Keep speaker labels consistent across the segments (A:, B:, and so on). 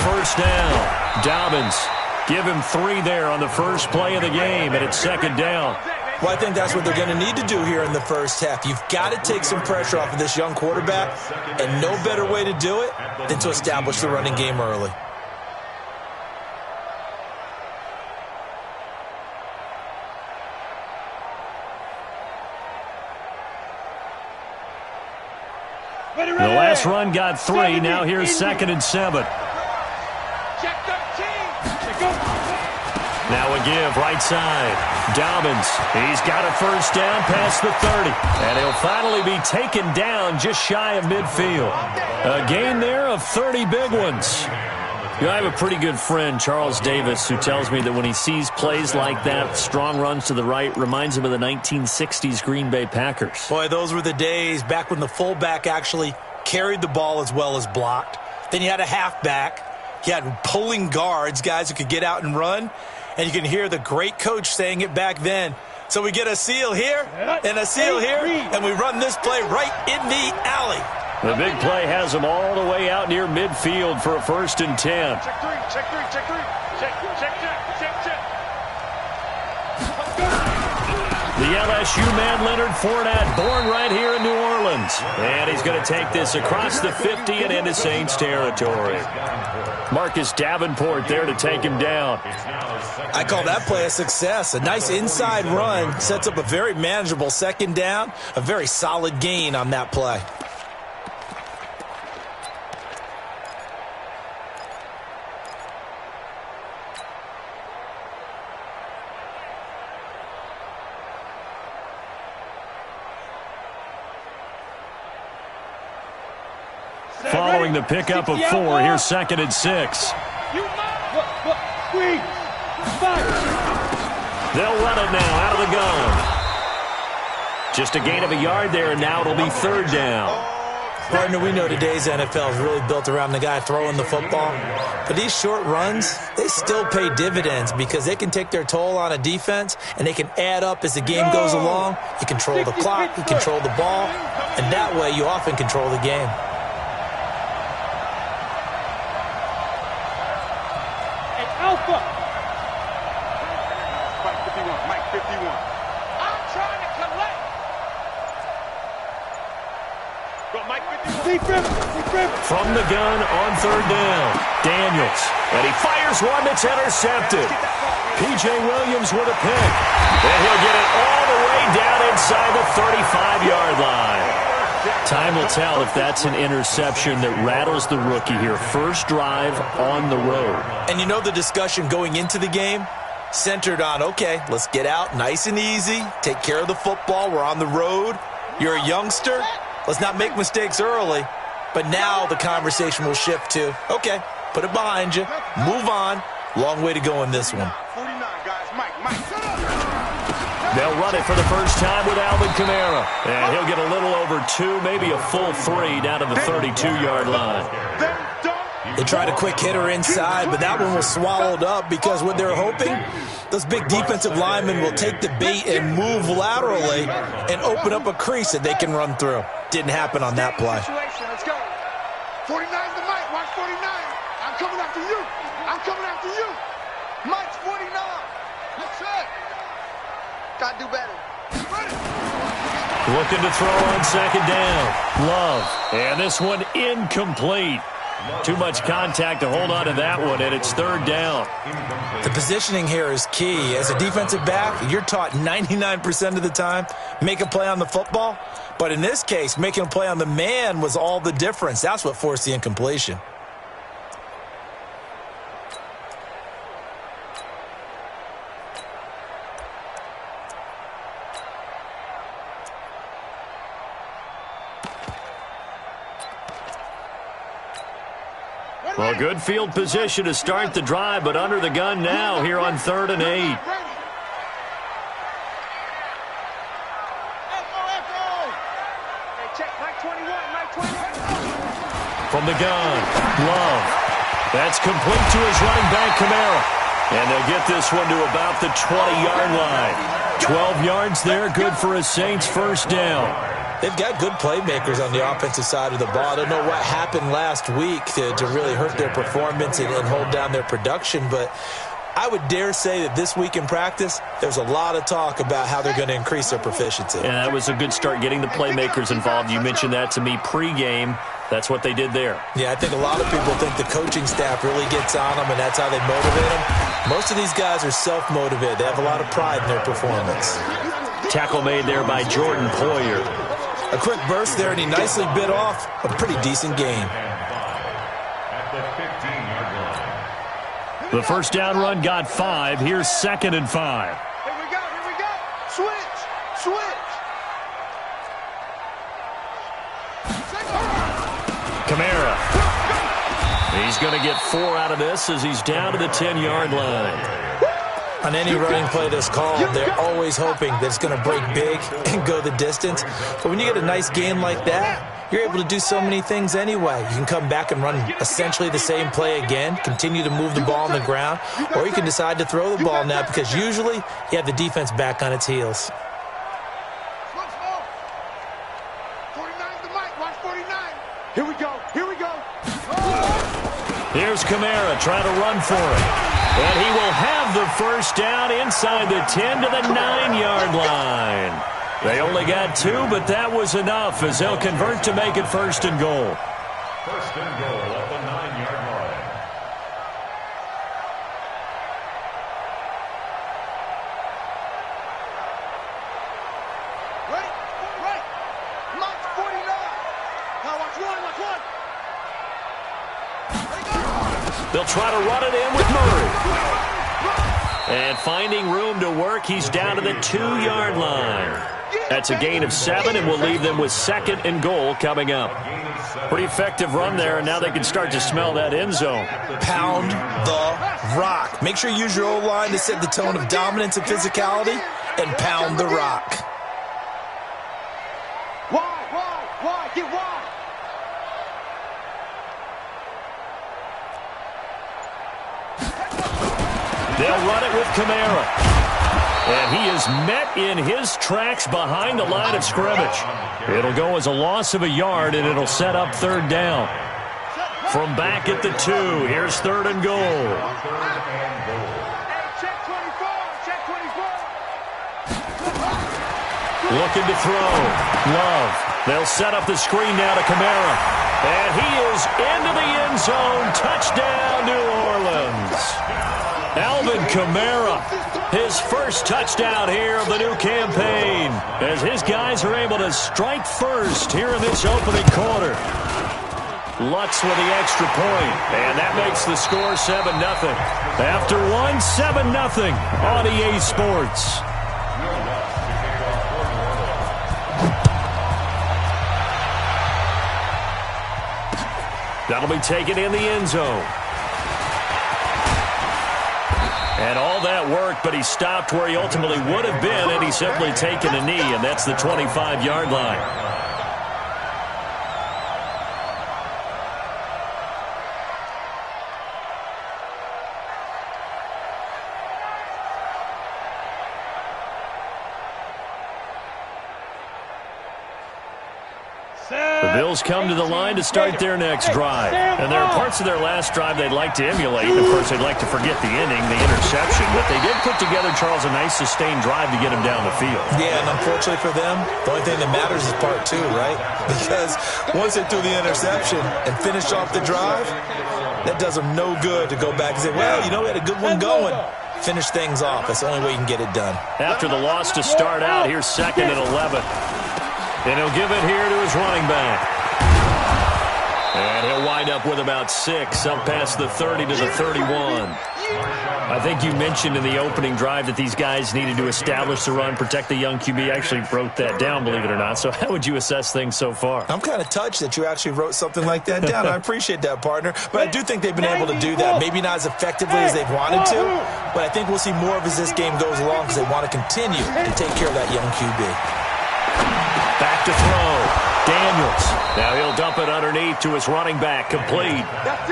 A: first down. Dobbins, give him 3 there on the first play of the game, and it's second down.
B: Well, I think that's what they're going to need to do here in the first half. You've got to take some pressure off of this young quarterback, and no better way to do it than to establish the running game early.
A: The last run got 3. Now here's 2nd and 7. Now a give, right side. Dobbins, he's got a first down past the 30. And he'll finally be taken down just shy of midfield. A gain there of 30 big ones. You know, I have a pretty good friend, Charles Davis, who tells me that when he sees plays like that, strong runs to the right, reminds him of the 1960s Green Bay Packers.
B: Boy, those were the days back when the fullback actually carried the ball as well as blocked. Then you had a halfback. You had pulling guards, guys who could get out and run. And you can hear the great coach saying it back then. So we get a seal here and a seal here, and we run this play right in the alley.
A: The big play has them all the way out near midfield for a 1st and 10.
C: Check 3, check 3, check 3. Check.
A: The LSU man, Leonard Fournette, born right here in New Orleans. And he's going to take this across the 50 and into Saints territory. Marcus Davenport there to take him down.
B: I call that play a success. A nice inside run sets up a very manageable 2nd down. A very solid gain on that play.
A: Following the pickup of 4, here's 2nd and 6. They'll run it now out of the gun. Just a gain of a yard there, and now it'll be 3rd down.
B: Partner, we know today's NFL is really built around the guy throwing the football. But these short runs, they still pay dividends because they can take their toll on a defense, and they can add up as the game goes along. You control the clock, you control the ball, and that way you often control the game.
C: Mike 51. I'm trying to collect. Go, Mike 51.
A: From the gun on 3rd down, Daniels. And he fires one that's intercepted. P.J. Williams with a pick. And he'll get it all the way down inside the 35-yard line. Time will tell if that's an interception that rattles the rookie here. First drive on the road.
B: And you know the discussion going into the game? Centered on, okay, let's get out nice and easy, take care of the football, we're on the road, you're a youngster, let's not make mistakes early. But now the conversation will shift to, okay, put it behind you, move on, long way to go in this one.
C: 49, guys, Mike.
A: They'll run it for the first time with Alvin Kamara. And he'll get a little over 2, maybe a full 3 down to the 32-yard line.
B: They tried a quick hitter inside, but that one was swallowed up because what they're hoping, those big defensive linemen will take the bait and move laterally and open up a crease that they can run through. Didn't happen on that play.
C: Let's go. 49 to Mike. Watch 49. I'm coming after you. Mike's 49. That's it. Gotta do better.
A: Looking to throw on 2nd down. Love. And this one incomplete. Too much contact to hold on to that one, and it's 3rd down.
B: The positioning here is key. As a defensive back, you're taught 99% of the time, make a play on the football. But in this case, making a play on the man was all the difference. That's what forced the incompletion.
A: Well, good field position to start the drive, but under the gun now here on 3rd and 8. From the gun, Love. That's complete to his running back, Kamara. And they'll get this one to about the 20-yard line. 12 yards there, good for a Saints first down.
B: They've got good playmakers on the offensive side of the ball. I don't know what happened last week to really hurt their performance and hold down their production, but I would dare say that this week in practice, there's a lot of talk about how they're going to increase their proficiency.
A: Yeah, that was a good start getting the playmakers involved. You mentioned that to me pregame. That's what they did there.
B: Yeah, I think a lot of people think the coaching staff really gets on them, and that's how they motivate them. Most of these guys are self-motivated. They have a lot of pride in their performance.
A: Tackle made there by Jordan Poyer.
B: A quick burst there, and he nicely bit off a pretty decent gain.
A: The first down run got 5. Here's 2nd and 5.
C: Here we go. Switch.
A: Kamara. He's going to get 4 out of this as he's down to the 10-yard line.
B: On any running play that's called, they're always hoping that it's going to break big and go the distance. But when you get a nice gain like that, you're able to do so many things anyway. You can come back and run essentially the same play again, continue to move the ball on the ground, or you can decide to throw the ball now because usually you have the defense back on its heels.
C: 49's the mic. Watch 49. Here we go.
A: Here's Kamara trying to run for it. And he will have the first down inside the 10 to the 9-yard line. They only got 2, but that was enough as they'll convert to make it 1st and goal.
D: 1st and goal at the 9-yard line.
C: Right. Mike 49. Now watch one.
A: They'll try to run it in with Murray. And finding room to work, he's down to the 2-yard line. That's a gain of 7, and we'll leave them with 2nd and goal coming up. Pretty effective run there, and now they can start to smell that end zone.
B: Pound the rock. Make sure you use your O-line to set the tone of dominance and physicality, and pound the rock.
C: Wide. Get wide.
A: They'll run it with Kamara. And he is met in his tracks behind the line of scrimmage. It'll go as a loss of a yard, and it'll set up 3rd down. From back at the 2, here's 3rd and goal.
C: Check 24.
A: Looking to throw. Love. They'll set up the screen now to Kamara. And he is into the end zone. Touchdown, New Orleans. Alvin Kamara, his first touchdown here of the new campaign, as his guys are able to strike first here in this opening quarter. Lutz with the extra point, and that makes the score 7-0. After 1, 7-0 on EA Sports. That'll be taken in the end zone. And all that worked, but he stopped where he ultimately would have been, and he's simply taken a knee, and that's the 25-yard line. The Bills come to the line to start their next drive. And there are parts of their last drive they'd like to emulate. Of course, they'd like to forget the inning, the interception. But they did put together, Charles, a nice sustained drive to get him down the field.
B: Yeah, and unfortunately for them, the only thing that matters is part 2, right? Because once they threw the interception and finished off the drive, that does them no good to go back and say, well, we had a good one going. Finish things off. That's the only way you can get it done.
A: After the loss to start out, here's 2nd and 11. And he'll give it here to his running back. And he'll wind up with about 6, up past the 30 to the 31. I think you mentioned in the opening drive that these guys needed to establish the run, protect the young QB. I actually wrote that down, believe it or not. So how would you assess things so far?
B: I'm kind of touched that you actually wrote something like that down. I appreciate that, partner. But I do think they've been able to do that. Maybe not as effectively as they've wanted to, but I think we'll see more of as this game goes along because they want to continue to take care of that young QB.
A: Back to throw. Daniels. Now he'll dump it underneath to his running back. Complete.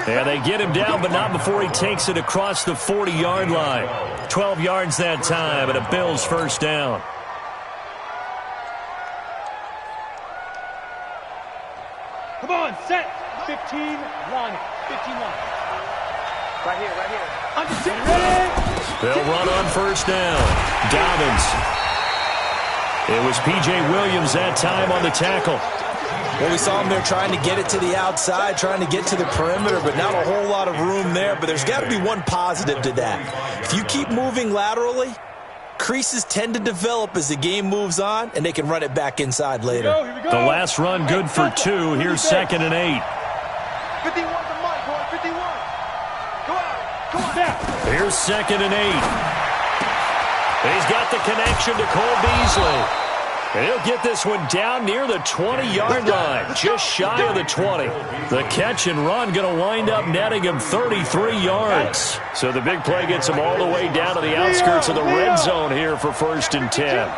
A: And they get him down, but not before he takes it across the 40-yard line. 12 yards that time, and a Bills first down.
C: 15-1. 15-1. Right here, right here.
E: Understand. Ready?
A: They'll run on first down. Dobbins. It was P.J. Williams that time on the tackle.
B: Well, we saw him there trying to get it to the outside, trying to get to the perimeter, but not a whole lot of room there. But there's got to be one positive to that. If you keep moving laterally, creases tend to develop as the game moves on, and they can run it back inside later.
E: Here we go.
A: The last run good for 2. Here's 2nd and 8.
C: 51 the mic, boy. 51. Go out. Go on.
A: Here's 2nd and 8. He's got the connection to Cole Beasley. And he'll get this one down near the 20-yard line, just shy of the 20. The catch and run going to wind up netting him 33 yards. So the big play gets him all the way down to the outskirts of the red zone here for 1st and 10.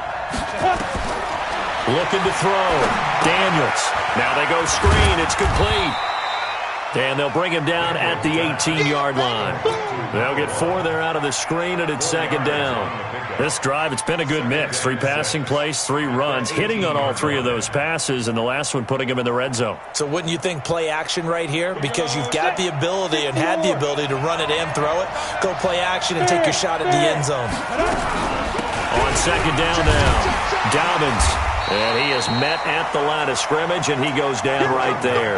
A: Looking to throw. Daniels. Now they go screen. It's complete. And they'll bring him down at the 18-yard line. They'll get 4 there out of the screen, and it's 2nd down. This drive, it's been a good mix. 3 passing plays, 3 runs, hitting on all 3 of those passes, and the last one putting him in the red zone.
B: So wouldn't you think play action right here? Because you've got the ability and had the ability to run it and throw it. Go play action and take your shot at the end zone.
A: On 2nd down now, Dobbins. And he is met at the line of scrimmage, and he goes down right there.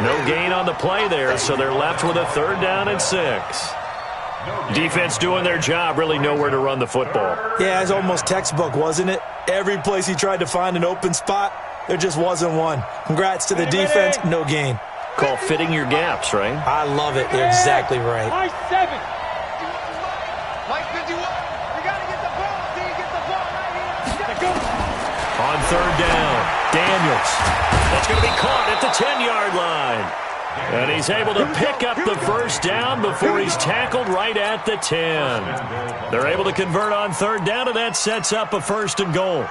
A: No gain on the play there, so they're left with a 3rd down and 6. Defense doing their job, really nowhere to run the football.
B: Yeah, it's almost textbook, wasn't it? Every place he tried to find an open spot, there just wasn't one. Congrats to the defense, no gain.
A: Call fitting your gaps, right?
B: I love it. You're exactly right.
E: Mike 7.
C: Mike 51. We got to get the ball. D, get the ball right here.
E: Go.
A: On 3rd down, Daniels. That's going to be caught at the 10-yard line. And he's able to pick up the 1st down before he's tackled right at the 10. They're able to convert on 3rd down, and that sets up a 1st and goal.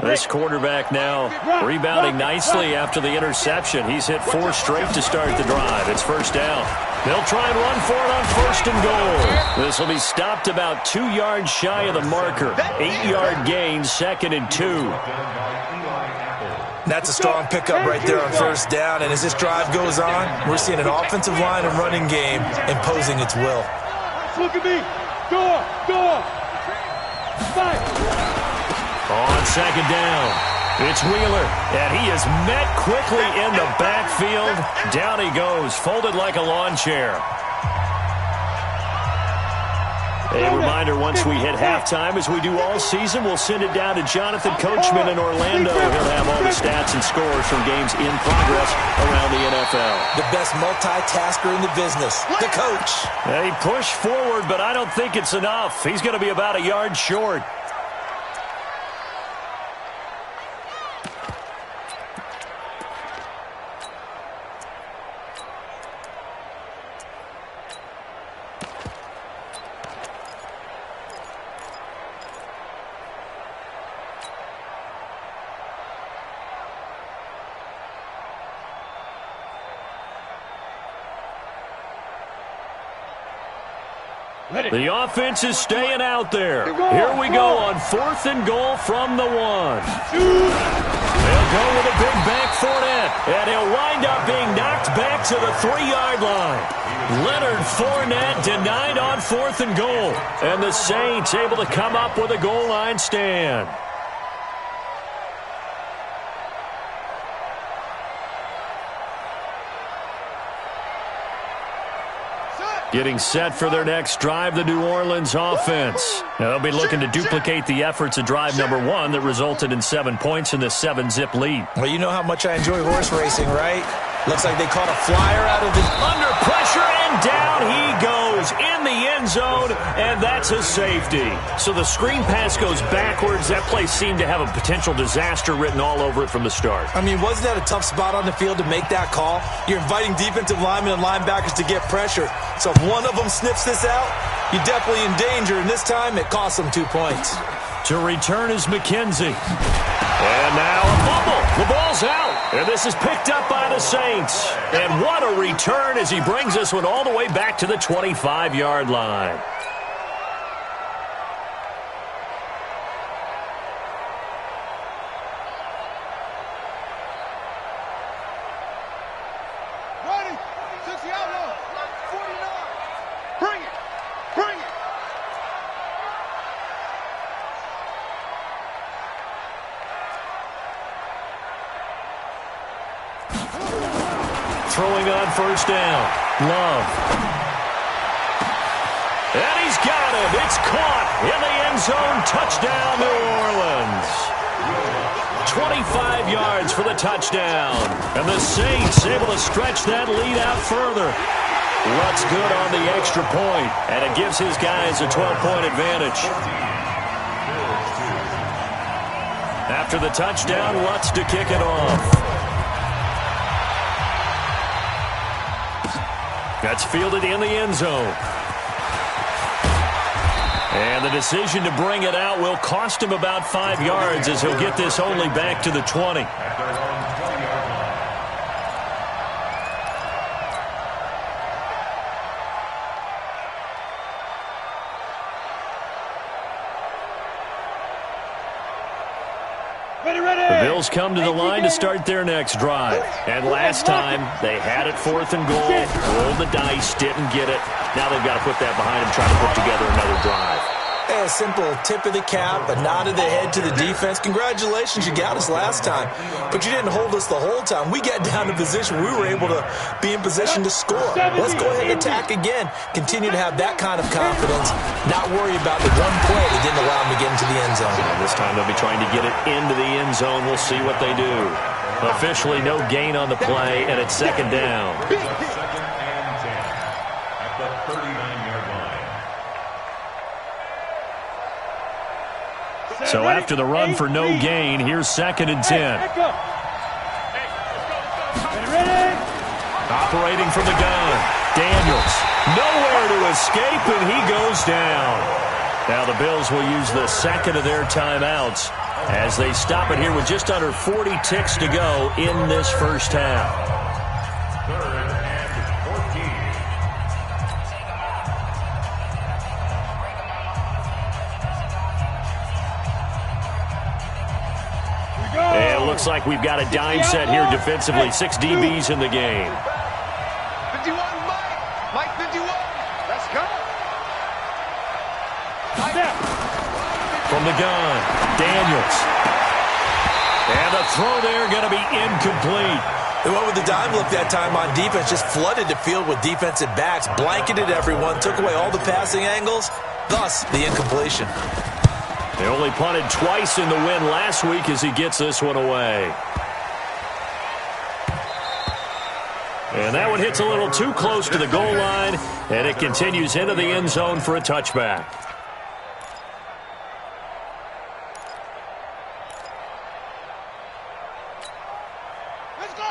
A: This quarterback now rebounding nicely after the interception. He's hit 4 straight to start the drive. It's 1st down. They'll try and run for it on 1st and goal. This will be stopped about 2 yards shy of the marker. 8-yard gain, 2nd and 2.
B: That's a strong pickup right there on 1st down. And as this drive goes on, we're seeing an offensive line and running game imposing its will.
E: Look at me. Go. Fight.
A: On 2nd down, it's Wheeler, and he is met quickly in the backfield. Down he goes, folded like a lawn chair. A reminder, once we hit halftime, as we do all season, we'll send it down to Jonathan Coachman in Orlando. He'll have all the stats and scores from games in progress around the NFL.
B: The best multitasker in the business, the coach.
A: He pushed forward, but I don't think it's enough. He's going to be about a yard short. The offense is staying out there. Here we go on 4th and goal from the 1. They'll go with a big bank Fournette, and he'll wind up being knocked back to the 3-yard line. Leonard Fournette denied on 4th and goal, and the Saints able to come up with a goal line stand. Getting set for their next drive, the New Orleans offense. Now, they'll be looking to duplicate the efforts of drive number 1 that resulted in 7 points in the 7-zip lead.
B: Well, you know how much I enjoy horse racing, right? Looks like they caught a flyer out of the...
A: Under pressure, and down he goes in the end zone, and that's a safety. So the screen pass goes backwards. That play seemed to have a potential disaster written all over it from the start.
B: I mean, wasn't that a tough spot on the field to make that call? You're inviting defensive linemen and linebackers to get pressure. So if one of them sniffs this out, you're definitely in danger, and this time it costs them 2 points.
A: To return is McKenzie. And now a fumble. The ball's out. And this is picked up by the Saints. And what a return as he brings this one all the way back to the 25-yard line. Throwing on first down. Love. And he's got it. It's caught in the end zone. Touchdown, New Orleans. 25 yards for the touchdown. And the Saints able to stretch that lead out further. Lutt's good on the extra point, and it gives his guys a 12-point advantage. After the touchdown, Lutt's to kick it off. That's fielded in the end zone. And the decision to bring it out will cost him about 5 yards as he'll get this only back to the 20. The Bills come to the line to start their next drive. And last time, they had it 4th and goal, rolled the dice, didn't get it. Now they've got to put that behind them, try to put together another drive.
B: A simple tip of the cap, a nod of the head to the defense. Congratulations, you got us last time. But you didn't hold us the whole time. We got down to position. We were able to be in position to score. Let's go ahead and attack again. Continue to have that kind of confidence. Not worry about the one play that didn't allow them to get into the end zone.
A: And this time they'll be trying to get it into the end zone. We'll see what they do. Officially no gain on the play, and it's second down.
D: Second and 10 at the 39-yard line.
A: So after the run for no gain, here's second and 10. Operating from the gun. Daniels. Nowhere to escape, and he goes down. Now the Bills will use the second of their timeouts as they stop it here with just under 40 ticks to go in this first half.
D: 3rd and 14.
A: And it looks like we've got a dime set here defensively. 6 DBs in the game.
C: 51, Mike 51. Let's go.
A: From the gun, Daniels. And the throw there going to be incomplete.
B: They went with the dime look that time on defense, just flooded the field with defensive backs, blanketed everyone, took away all the passing angles, thus the incompletion.
A: They only punted twice in the win last week as he gets this one away. And that one hits a little too close to the goal line, and it continues into the end zone for a touchback.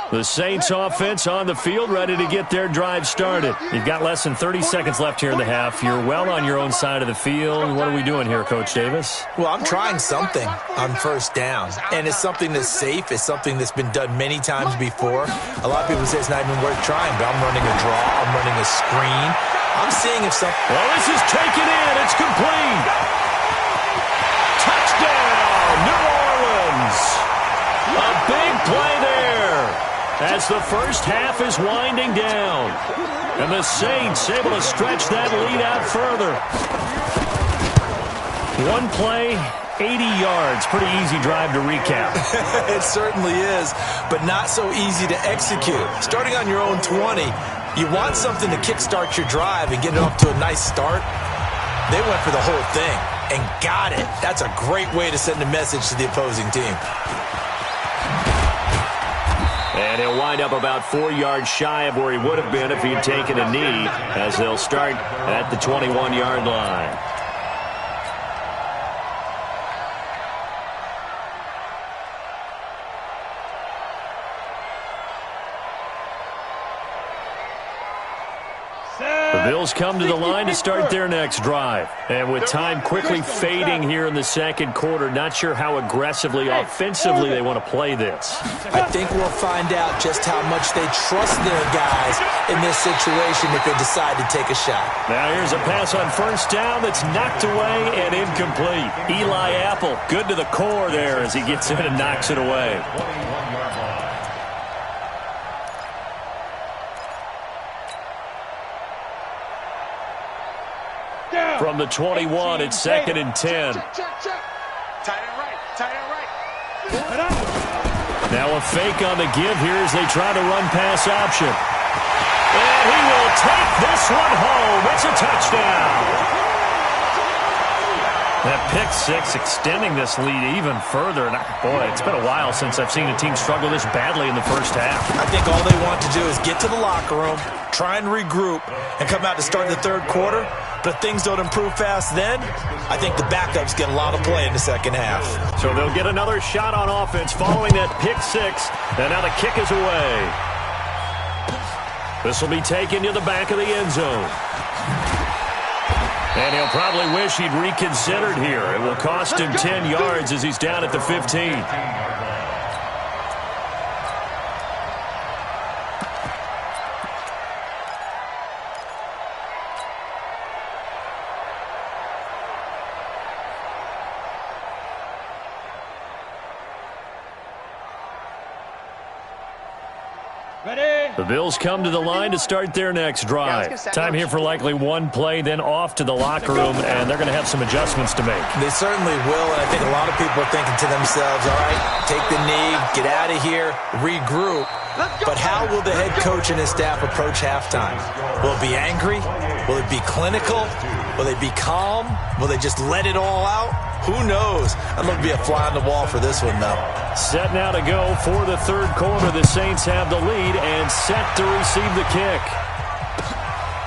A: The Saints offense on the field, ready to get their drive started. You've got less than 30 seconds left here in the half. You're well on your own side of the field. What are we doing here, Coach Davis?
B: Well, I'm trying something on first down, and it's something that's safe. It's something that's been done many times before. A lot of people say it's not even worth trying, but I'm running a draw. I'm running a screen. I'm seeing if something...
A: Well, this is taken in. It's complete. Touchdown, New Orleans. A big play there as the first half is winding down. And the Saints able to stretch that lead out further. One play, 80 yards. Pretty easy drive to recap.
B: It certainly is, but not so easy to execute. Starting on your own 20, you want something to kickstart your drive and get it off to a nice start. They went for the whole thing and got it. That's a great way to send a message to the opposing team.
A: And he'll wind up about 4 yards shy of where he would have been if he'd taken a knee, as they'll start at the 21-yard line. The The Bills come to the line to start their next drive. And with time quickly fading here in the second quarter, not sure how aggressively, offensively they want to play this.
B: I think we'll find out just how much they trust their guys in this situation if they decide to take a shot.
A: Now here's a pass on first down that's knocked away and incomplete. Eli Apple, good to the core there as he gets in and knocks it away. From the 21, it's 2nd and 10.
C: Check. Tight end right.
A: Now a fake on the give here as they try to run pass option. And he will take this one home. It's a touchdown. That pick six extending this lead even further. And boy, it's been a while since I've seen a team struggle this badly in the first half.
B: I think all they want to do is get to the locker room, try and regroup, and come out to start the third quarter. But if things don't improve fast then, I think the backups get a lot of play in the second half.
A: So they'll get another shot on offense following that pick six. And now the kick is away. This will be taken to the back of the end zone. And he'll probably wish he'd reconsidered here. It will cost him 10 yards as he's down at the 15. The Bills come to the line to start their next drive. Time here for likely one play, then off to the locker room, and they're going to have some adjustments to make.
B: They certainly will, and I think a lot of people are thinking to themselves, all right, take the knee, get out of here, regroup. But how will the head coach and his staff approach halftime? Will it be angry? Will it be clinical? Will they be calm? Will they just let it all out? Who knows? I'd love to be a fly on the wall for this one, though.
A: Set now to go for the third quarter. The Saints have the lead and set to receive the kick.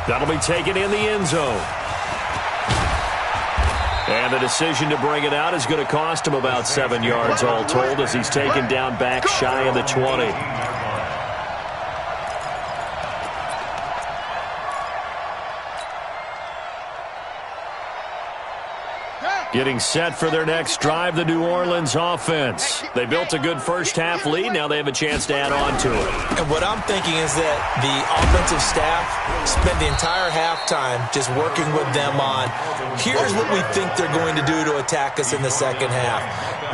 A: That'll be taken in the end zone. And the decision to bring it out is going to cost him about 7 yards all told as he's taken down back shy of the 20. Getting set for their next drive, the New Orleans offense. They built a good first-half lead. Now they have a chance to add on to it.
B: And what I'm thinking is that the offensive staff spent the entire halftime just working with them on, here's what we think they're going to do to attack us in the second half.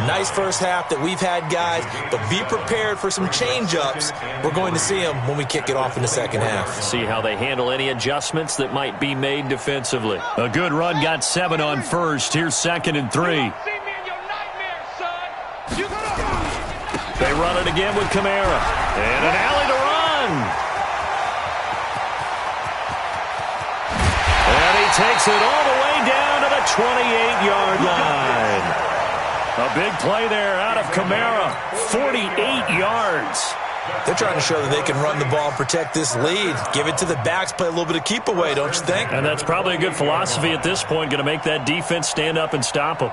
B: Nice first half that we've had, guys, but be prepared for some change-ups. We're going to see them when we kick it off in the second half.
A: See how they handle any adjustments that might be made defensively. A good run, got 7 on first. Here's 2nd and 3. They run it again with Kamara. And an alley to run. And he takes it all the way down to the 28-yard line. A big play there out of Kamara. 48 yards.
B: They're trying to show that they can run the ball and protect this lead. Give it to the backs, play a little bit of keep away, don't you think?
A: And that's probably a good philosophy at this point, going to make that defense stand up and stop them.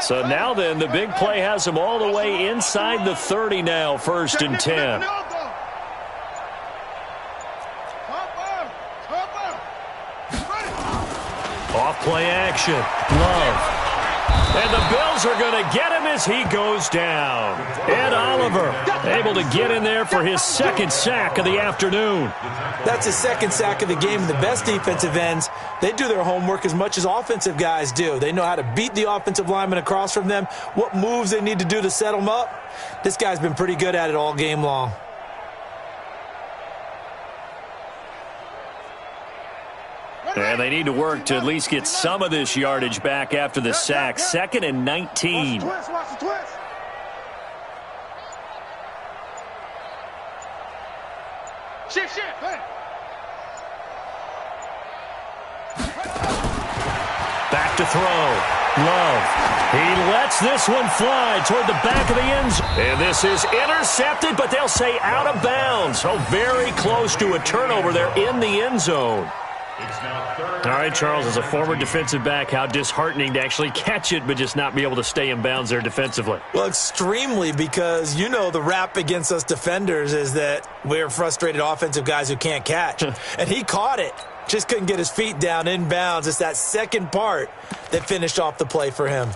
A: So now then, the big play has them all the way inside the 30 now, 1st and 10. Off play action. Love. And the Bills are going to get him as he goes down. Ed Oliver able to get in there for his 2nd sack of the afternoon.
B: That's his 2nd sack of the game. And the best defensive ends, they do their homework as much as offensive guys do. They know how to beat the offensive lineman across from them, what moves they need to do to set them up. This guy's been pretty good at it all game long.
A: And they need to work to at least get some of this yardage back after the sack. 2nd and 19.
C: Watch the twist. Shift.
A: Back to throw. Love. He lets this one fly toward the back of the end zone. And this is intercepted, but they'll say out of bounds. So very close to a turnover there in the end zone. All right, Charles, as a former defensive back, how disheartening to actually catch it but just not be able to stay in bounds there defensively.
B: Well, extremely, because you know the rap against us defenders is that we're frustrated offensive guys who can't catch. And he caught it. Just couldn't get his feet down in bounds. It's that second part that finished off the play for him.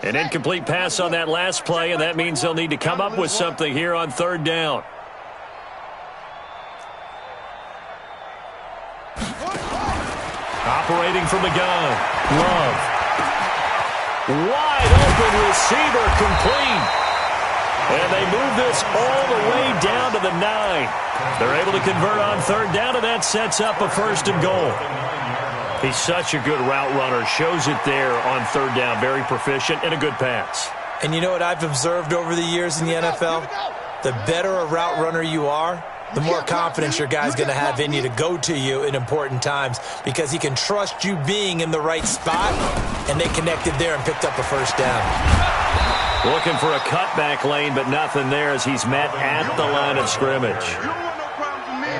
A: An incomplete pass on that last play, and that means they'll need to come up with something here on third down. Operating from the gun. Love. Wide open receiver, complete. And they move this all the way down to the 9. They're able to convert on third down, and that sets up a 1st and goal. He's such a good route runner. Shows it there on third down. Very proficient and a good pass.
B: And you know what I've observed over the years in the NFL? The better a route runner you are, the more confidence your guy's going to have in you to go to you in important times, because he can trust you being in the right spot, and they connected there and picked up a 1st down.
A: Looking for a cutback lane, but nothing there as he's met at the line of scrimmage.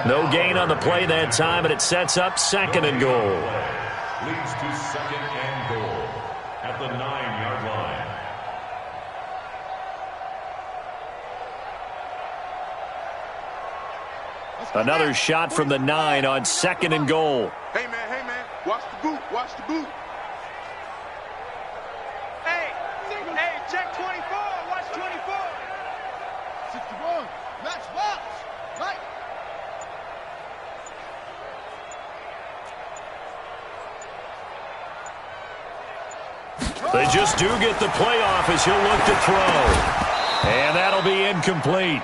A: No gain on the play that time, and it sets up 2nd and goal.
D: Leads to 2nd and goal at the 9-yard line.
A: Another shot from the 9 on 2nd and goal.
C: Hey, man, watch the boot, watch the boot. Hey, check 24, watch 24. 61, match box, right.
A: They just do get the playoff as he'll look to throw. And that'll be incomplete.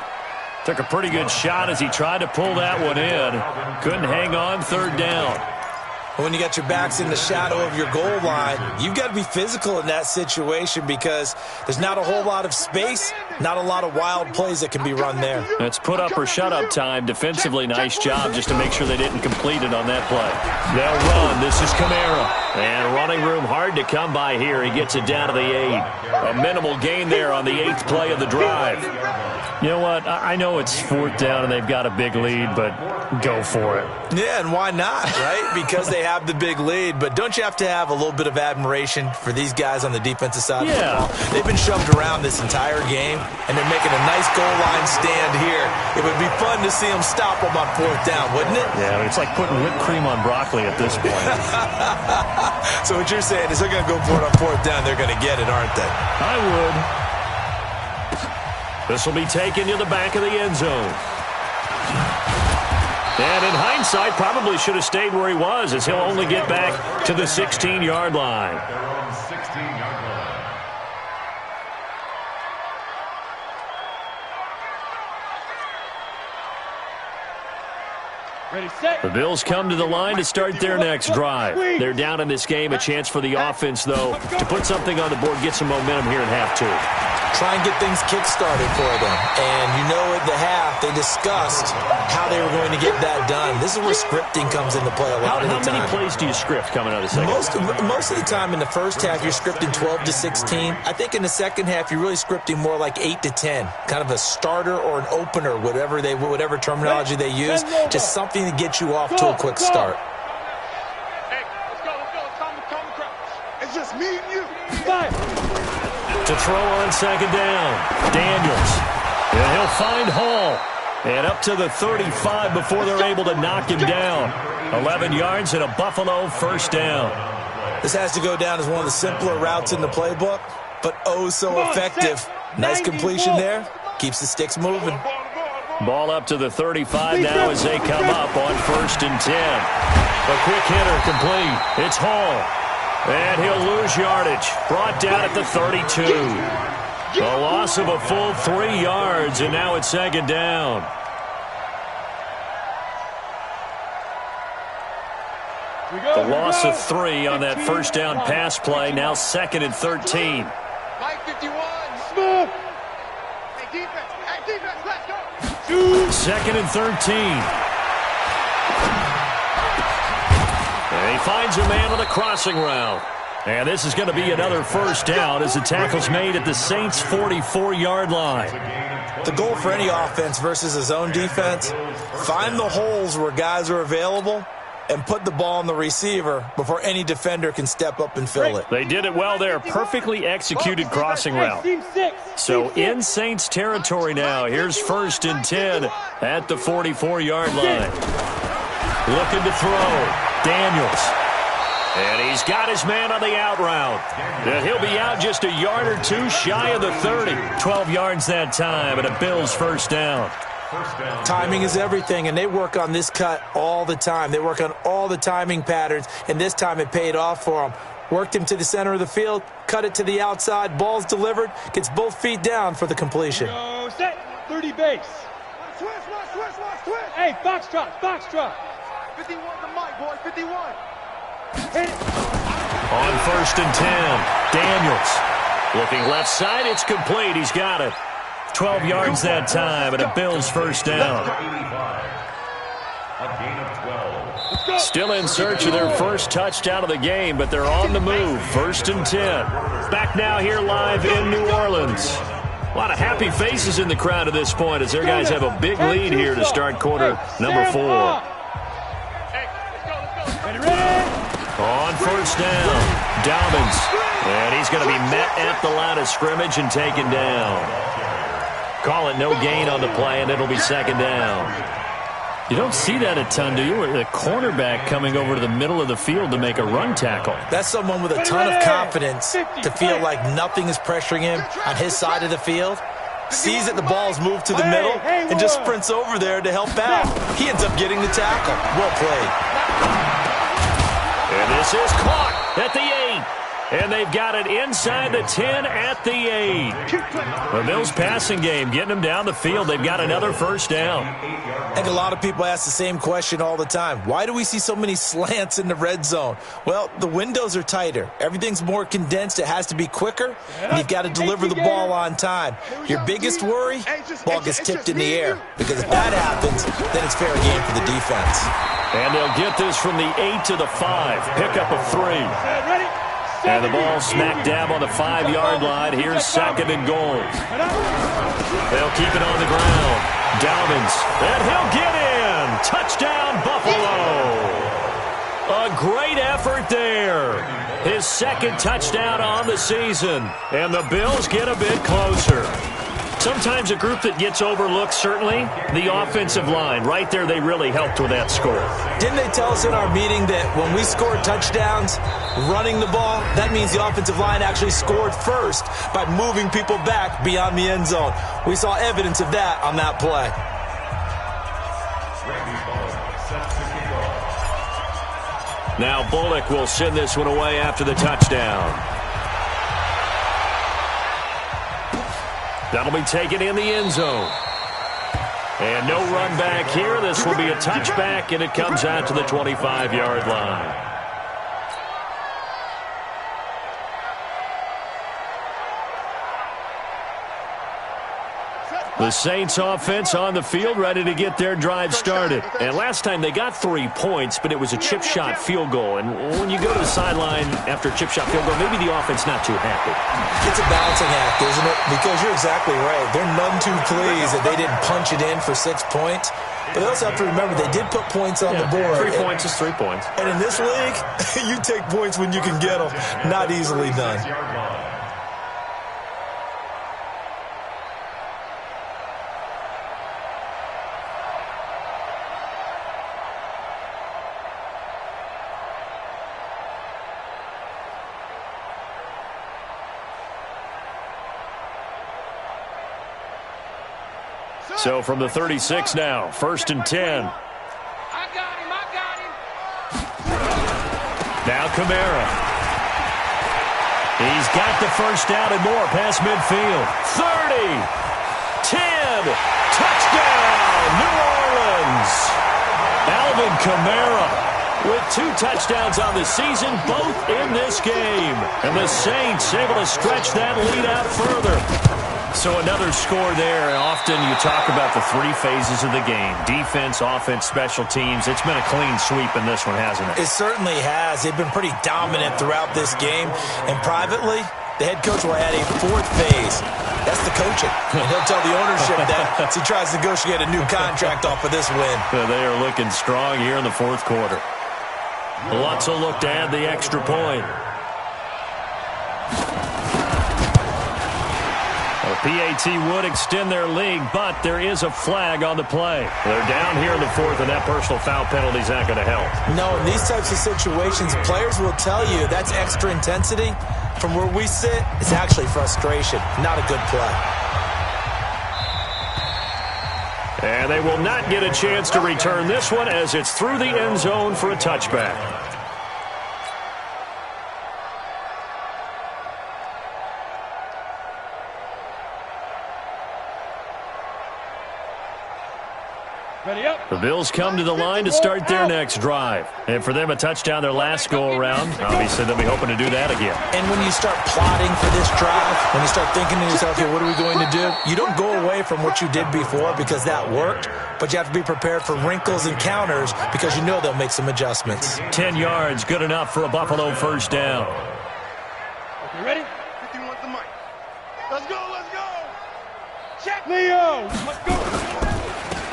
A: Took a pretty good shot as he tried to pull that one in. Couldn't hang on third down.
B: When you got your backs in the shadow of your goal line, you've got to be physical in that situation, because there's not a whole lot of space, not a lot of wild plays that can be run there.
A: It's put up or shut up time. Defensively, nice job just to make sure they didn't complete it on that play. They'll run. This is Kamara. And running room hard to come by here. He gets it down to the 8. A minimal gain there on the 8th play of the drive. You know what? I know it's 4th down and they've got a big lead, but go for it.
B: Yeah, and why not, right? Because they have the big lead. But don't you have to have a little bit of admiration for these guys on the defensive side of the ball? They've been shoved around this entire game, and they're making a nice goal line stand here. It would be fun to see them stop them on 4th down, wouldn't it?
A: Yeah, it's like putting whipped cream on broccoli at this point.
B: So what you're saying is they're going to go for it on 4th down. They're going to get it, aren't they?
A: I would. This will be taken to the back of the end zone. And in hindsight, probably should have stayed where he was, as he'll only get back to the 16-yard line.
D: They're on 16-yard line.
E: Ready, set.
A: The Bills come to the line to start their next drive. They're down in this game. A chance for the offense, though, to put something on the board, get some momentum here in half 2.
B: Try and get things kick-started for them. And you know at the half, they discussed how they were going to get that done. This is where scripting comes into play a lot of the time.
A: How many plays do you script coming out of the second?
B: Most of the time in the first half, you're scripting 12 to 16. I think in the second half, you're really scripting more like 8 to 10. Kind of a starter or an opener, whatever terminology they use. Just something to get you off to a quick start.
C: Hey, let's go. Calm the crowd. It's just me and you.
E: Fire.
A: To throw on second down, Daniels. And he'll find Hall. And up to the 35 before they're able to knock him down. 11 yards and a Buffalo first down.
B: This has to go down as one of the simpler routes in the playbook, but oh so effective. Nice completion there. Keeps the sticks moving.
A: Ball up to the 35 now as they come up on 1st and 10. A quick hitter complete. It's Hall. And he'll lose yardage. Brought down at the 32. A loss of a full 3 yards, and now it's second down. The loss of 3 on that first down pass play. Now 2nd and 13.
C: Mike 51. Smooth. Hey, defense, let's go.
A: 2nd and 13. And he finds a man on the crossing route. And this is going to be another first down as the tackle's made at the Saints' 44-yard line.
B: The goal for any offense versus a zone defense, find the holes where guys are available and put the ball on the receiver before any defender can step up and fill it.
A: They did it well there. Perfectly executed crossing route. So in Saints territory now. Here's 1st and 10 at the 44-yard line. Looking to throw. Daniels. And he's got his man on the out route. And he'll be out just a yard or two shy of the 30. 12 yards that time, and a Bills first down.
B: Timing is everything, and they work on this cut all the time. They work on all the timing patterns, and this time it paid off for them. Worked him to the center of the field, cut it to the outside, ball's delivered, gets both feet down for the completion.
E: Go set, 30 base.
C: Switch.
E: Hey, foxtrot.
C: 51 the mic, boy, 51.
E: Hit it.
A: On 1st and 10, Daniels. Looking left side, it's complete. He's got it. 12 yards that time, and a Bills first down.
D: A gain of 12.
A: Still in search of their first touchdown of the game, but they're on the move. 1st and 10. Back now here live in New Orleans. A lot of happy faces in the crowd at this point as their guys have a big lead here to start quarter number 4. On 1st down, Dobbins. And he's going to be met at the line of scrimmage and taken down. Call it no gain on the play, and it'll be 2nd down. You don't see that a ton, do you? The cornerback coming over to the middle of the field to make a run tackle.
B: That's someone with a ton of confidence to feel like nothing is pressuring him on his side of the field. Sees that the ball's moved to the middle and just sprints over there to help out. He ends up getting the tackle. Well played.
A: And this is caught at the 8. And they've got it inside the 10 at the 8. The Bills passing game getting them down the field. They've got another first down.
B: I think a lot of people ask the same question all the time. Why do we see so many slants in the red zone? Well, the windows are tighter. Everything's more condensed. It has to be quicker. And you've got to deliver the ball on time. Your biggest worry? Ball gets tipped in the air. Because if that happens, then it's fair game for the defense.
A: And they'll get this from the 8 to the 5. Pickup of 3. And the ball smack dab on the 5-yard line. Here's 2nd and goal. They'll keep it on the ground. Dobbins, and he'll get in. Touchdown, Buffalo. A great effort there. His 2nd touchdown on the season. And the Bills get a bit closer. Sometimes a group that gets overlooked, certainly, the offensive line. Right there, they really helped with that score.
B: Didn't they tell us in our meeting that when we score touchdowns running the ball, that means the offensive line actually scored first by moving people back beyond the end zone? We saw evidence of that on that play.
A: Now Bullock will send this one away after the touchdown. That'll be taken in the end zone. And no run back here. This will be a touchback, and it comes out to the 25-yard line. The Saints offense on the field ready to get their drive started. And last time they got 3 points, but it was a chip shot field goal. And when you go to the sideline after a chip shot field goal, maybe the offense not too happy.
B: It's a balancing act, isn't it? Because you're exactly right. They're none too pleased that they didn't punch it in for 6 points. But they also have to remember they did put points on the board.
A: 3 points is 3 points.
B: And in this league, you take points when you can get them. Not easily done.
A: So from the 36 now, 1st and 10.
C: I got him.
A: Now Kamara. He's got the first down and more past midfield. 30, 10, touchdown, New Orleans. Alvin Kamara with 2 touchdowns on the season, both in this game. And the Saints able to stretch that lead out further. So another score there, and often you talk about the three phases of the game. Defense, offense, special teams. It's been a clean sweep in this one, hasn't it?
B: It certainly has. They've been pretty dominant throughout this game. And privately, the head coach will add a fourth phase. That's the coaching. And he'll tell the ownership that as he tries to negotiate a new contract off of this win.
A: They are looking strong here in the fourth quarter. Lots of look to add the extra point. PAT would extend their lead, but there is a flag on the play. They're down here in the fourth, and that personal foul penalty is not going to help.
B: No, in these types of situations, players will tell you that's extra intensity. From where we sit, it's actually frustration, not a good play.
A: And they will not get a chance to return this one as it's through the end zone for a touchback. The Bills come to the line to start their next drive. And for them, a touchdown their last go-around. Obviously, they'll be hoping to do that again.
B: And when you start plotting for this drive, when you start thinking to yourself, okay, what are we going to do? You don't go away from what you did before because that worked, but you have to be prepared for wrinkles and counters because you know they'll make some adjustments.
A: 10 yards, good enough for a Buffalo first down.
E: You ready?
C: 51 the mic. Let's go, let's go.
E: Check Leo. Let's go.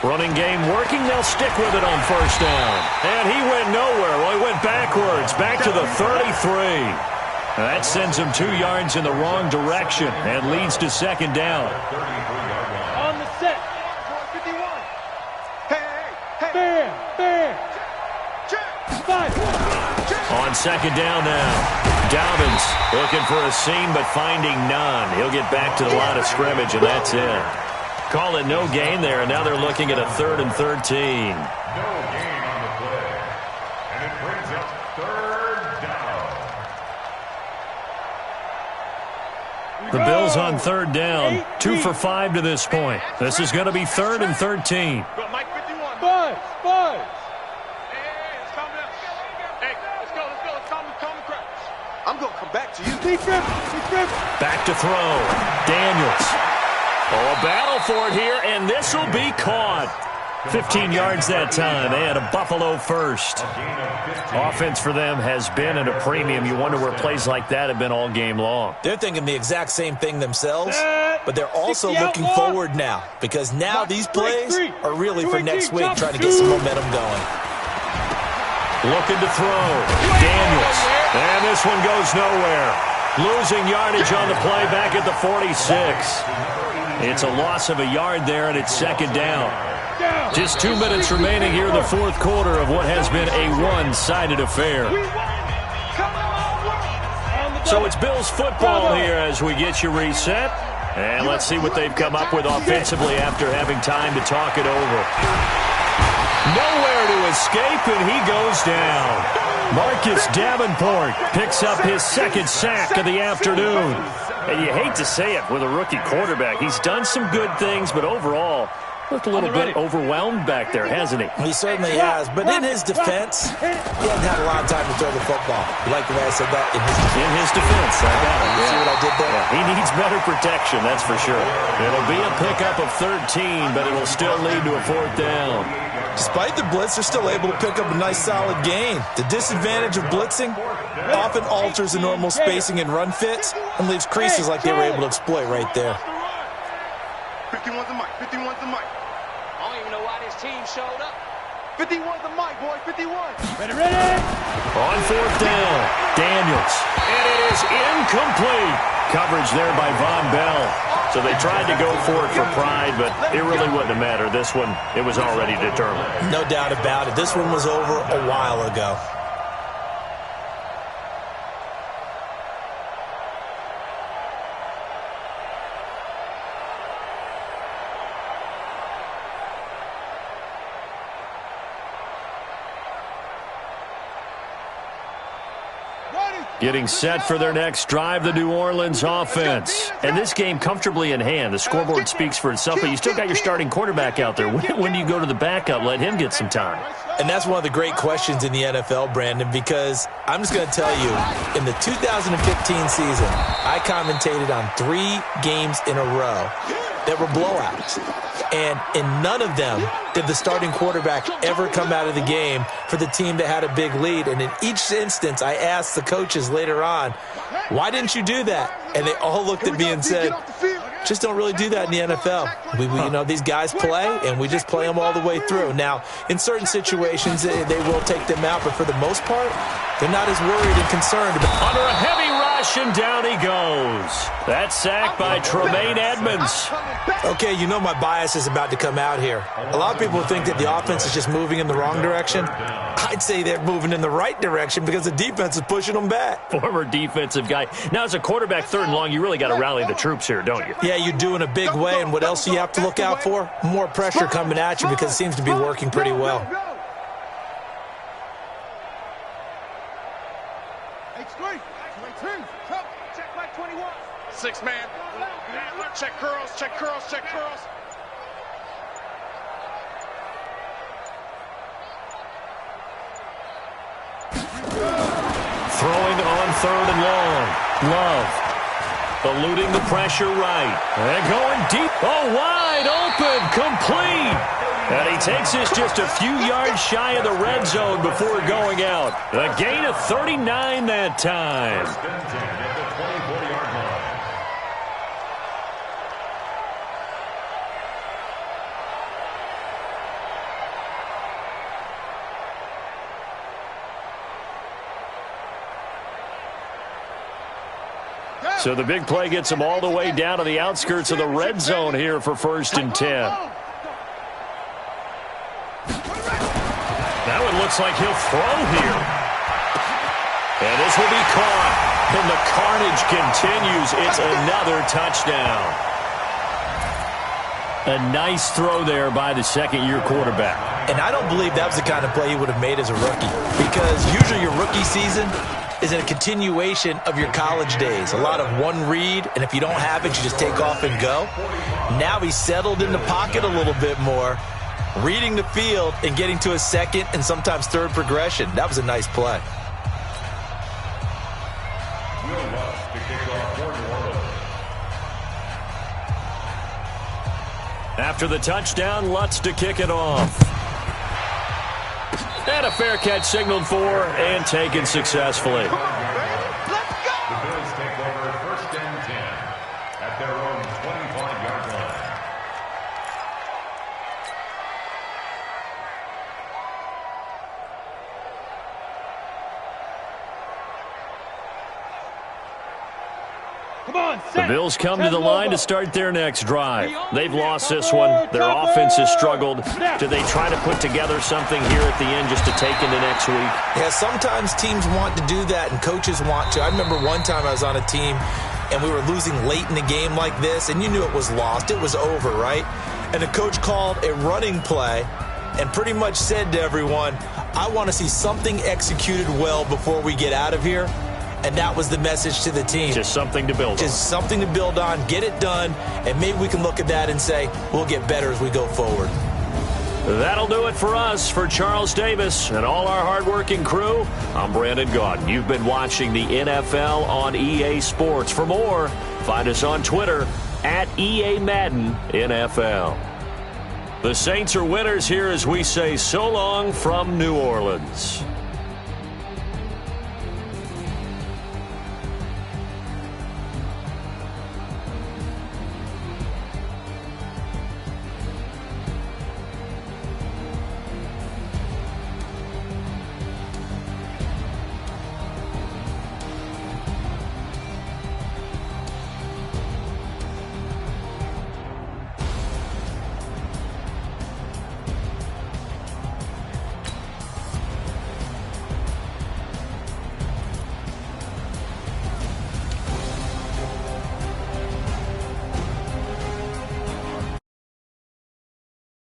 A: Running game working. They'll stick with it on first down. And he went nowhere. Well, he went backwards, back to the 33. That sends him 2 yards in the wrong direction and leads to second down.
E: On the set.
C: 51. Hey.
E: Bam.
C: Check.
E: 5.
A: On second down now. Dobbins looking for a seam but finding none. He'll get back to the line of scrimmage, and that's it. Call it no gain there, and now they're looking at a 3rd and 13.
D: No gain on the play. And it brings up third down.
A: The Bills on third down. 2 for 5 to this point. This is going to be 3rd and 13.
C: Go, Mike 51.
E: Five.
C: Hey, let's calm down. Hey, let's go. Let's calm the crowd. I'm going to come back to you.
E: Keep dribbling.
A: Back to throw. Daniels. Oh, a battle for it here, and this will be caught. 15 yards that time, and a Buffalo first. Offense for them has been at a premium. You wonder where plays like that have been all game long.
B: They're thinking the exact same thing themselves, but they're also looking forward now because now these plays are really for next week, trying to get some momentum going.
A: Looking to throw. Daniels. And this one goes nowhere. Losing yardage on the play back at the 46. It's a loss of a yard there, and it's second down. Just 2 minutes remaining here in the fourth quarter of what has been a one-sided affair. So it's Bills football here as we get you reset. And let's see what they've come up with offensively after having time to talk it over. Nowhere to escape, and he goes down. Marcus Davenport picks up his second sack of the afternoon. And you hate to say it with a rookie quarterback. He's done some good things, but overall, looked a little bit overwhelmed back there, hasn't he?
B: He certainly has. But in his defense, he hasn't had a lot of time to throw the football. You like the way I said that?
A: In his defense, I got it.
B: You see what I did there?
A: Yeah, he needs better protection, that's for sure. It'll be a pickup of 13, but it'll still lead to a fourth down.
B: Despite the blitz, they're still able to pick up a nice solid gain. The disadvantage of blitzing often alters the normal spacing and run fits and leaves creases like they were able to exploit right there.
C: 51's the mic. 51's the mic.
F: I don't even know why this team showed up.
C: 51's the mic, boy. 51.
E: Ready.
A: On fourth down, Daniels. And it is incomplete. Coverage there by Von Bell. So they tried to go for it for pride, but it really wouldn't have mattered. This one, it was already determined.
B: No doubt about it. This one was over a while ago.
C: Ready.
A: Getting set for their next drive, the New Orleans offense. And this game comfortably in hand. The scoreboard speaks for itself, but you still got your starting quarterback out there. When do you go to the backup? Let him get some time.
B: And that's one of the great questions in the NFL, Brandon, because I'm just going to tell you, in the 2015 season, I commentated on 3 games in a row that were blowouts. And in none of them did the starting quarterback ever come out of the game for the team that had a big lead. And in each instance, I asked the coaches later on, why didn't you do that? And they all looked at me and said, just don't really do that in the NFL. You know, these guys play, and we just play them all the way through. Now, in certain situations, they will take them out, but for the most part, they're not as worried and concerned about.
A: Under a heavy rush, and down he goes. That sack by Tremaine Edmonds.
B: Okay, you know my bias is about to come out here. A lot of people think that the offense is just moving in the wrong direction. I'd say they're moving in the right direction because the defense is pushing them back.
A: Former defensive guy. Now, as a quarterback, 3rd and long, you really got to rally the troops here, don't you?
B: Yeah, you do in a big way, and what else do you have to look out for? More pressure coming at you because it seems to be working pretty well.
C: Check my 21. 6 man. Check curls, check curls, check curls.
A: Throwing on 3rd and long. Love. Eluding the pressure right. And going deep. Oh, wide open. Complete. And he takes this just a few yards shy of the red zone before going out. A gain of 39 that time.
D: First and 10 at the 24-yard line.
A: So the big play gets him all the way down to the outskirts of the red zone here for 1st and 10. Now it looks like he'll throw here. And this will be caught. And the carnage continues. It's another touchdown. A nice throw there by the 2nd-year quarterback.
B: And I don't believe that was the kind of play he would have made as a rookie, because usually your rookie season is a continuation of your college days. A lot of one read, and if you don't have it, you just take off and go. Now he's settled in the pocket a little bit more, reading the field and getting to a 2nd and sometimes 3rd progression. That was a nice play.
A: After the touchdown, Lutz to kick it off. And a fair catch signaled for and taken successfully.
D: The Bills take over 1st and 10 at their own 25-yard line.
E: Come on,
A: The Bills come to the line to start their next drive. They've lost this one. Their offense has struggled. Do they try to put together something here at the end just to take into next week?
B: Yeah, sometimes teams want to do that and coaches want to. I remember one time I was on a team and we were losing late in the game like this, and you knew it was lost. It was over, right? And the coach called a running play and pretty much said to everyone, I want to see something executed well before we get out of here. And that was the message to the team.
A: Just something to build on.
B: Just something to build on, get it done, and maybe we can look at that and say, we'll get better as we go forward.
A: That'll do it for us. For Charles Davis and all our hardworking crew, I'm Brandon Gaudin. You've been watching the NFL on EA Sports. For more, find us on Twitter at EA Madden NFL. The Saints are winners here as we say so long from New Orleans.